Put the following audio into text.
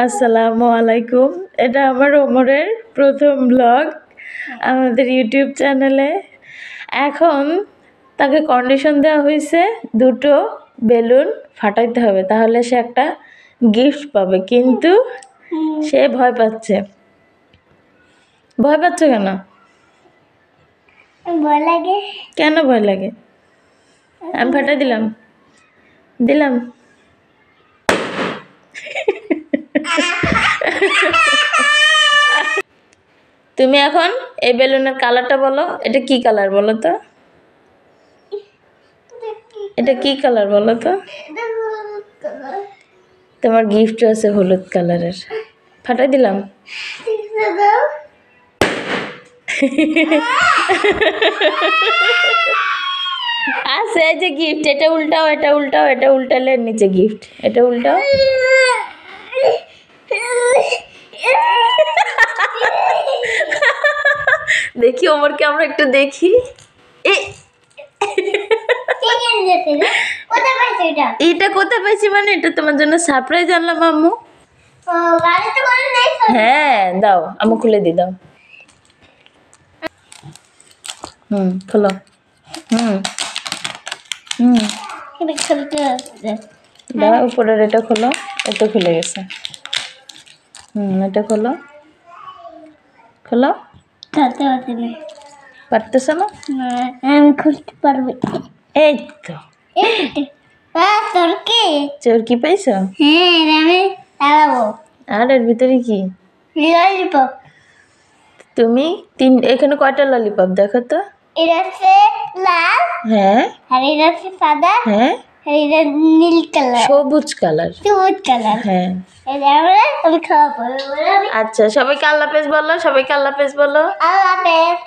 আসসালামু আলাইকুম। এটা আমার ওমরের প্রথম ব্লগ আমাদের ইউটিউব চ্যানেলে। এখন তাকে কন্ডিশন দেওয়া হয়েছে দুটো বেলুন ফাটাইতে হবে, তাহলে সে একটা গিফট পাবে, কিন্তু সে ভয় পাচ্ছে। ভয় পাচ্ছ কেন? ভয় লাগে। কেন ভয় লাগে? আমি ফাটাই দিলাম। তুমি এখন এই বেলুনের কালারটা বলো। এটা কি কালার বলো তো? এটা কি কালার বলো তো? তোমার গিফট আছে হলুদ কালারের। ফাটাই দিলাম। আছে এই যে গিফট। এটা উল্টাও, এটা উল্টাও, এটা উল্টালে নিচে গিফট। এটা উল্টাও। দেখি ওমরকে আমরা একটু দেখি। এটা কোথায় পাইছি মানে? এটা তোমার জন্য সারপ্রাইজ আনলাম আম্মু। হ্যাঁ দাও, আম্মু খুলে দি, দাও। খোলো। দাও, উপরের এটা খোলো। এটা খুলে গেছে। এটা খোলো। খোলো। পারতেছ না? আমি খুলতে পারবো। এই তো চরকি পাইছ? হ্যাঁ, আমি চালাবো। আর এর ভিতরে কি? ললিপপ। তুমি এখানে কয়টা ললিপপ দেখো তো? এটা হচ্ছে লাল। হ্যাঁ। আর এটা হচ্ছে সাদা। হ্যাঁ। আর এটা নীল কালার। সবুজ কালার। সবুজ কালার। হ্যাঁ। এটা আমি খাওয়াবো। আচ্ছা, সবাইকে আল্লাহ হাফেজ বলো। সবাইকে আল্লাহ হাফেজ বলো। আল্লাহ হাফেজ।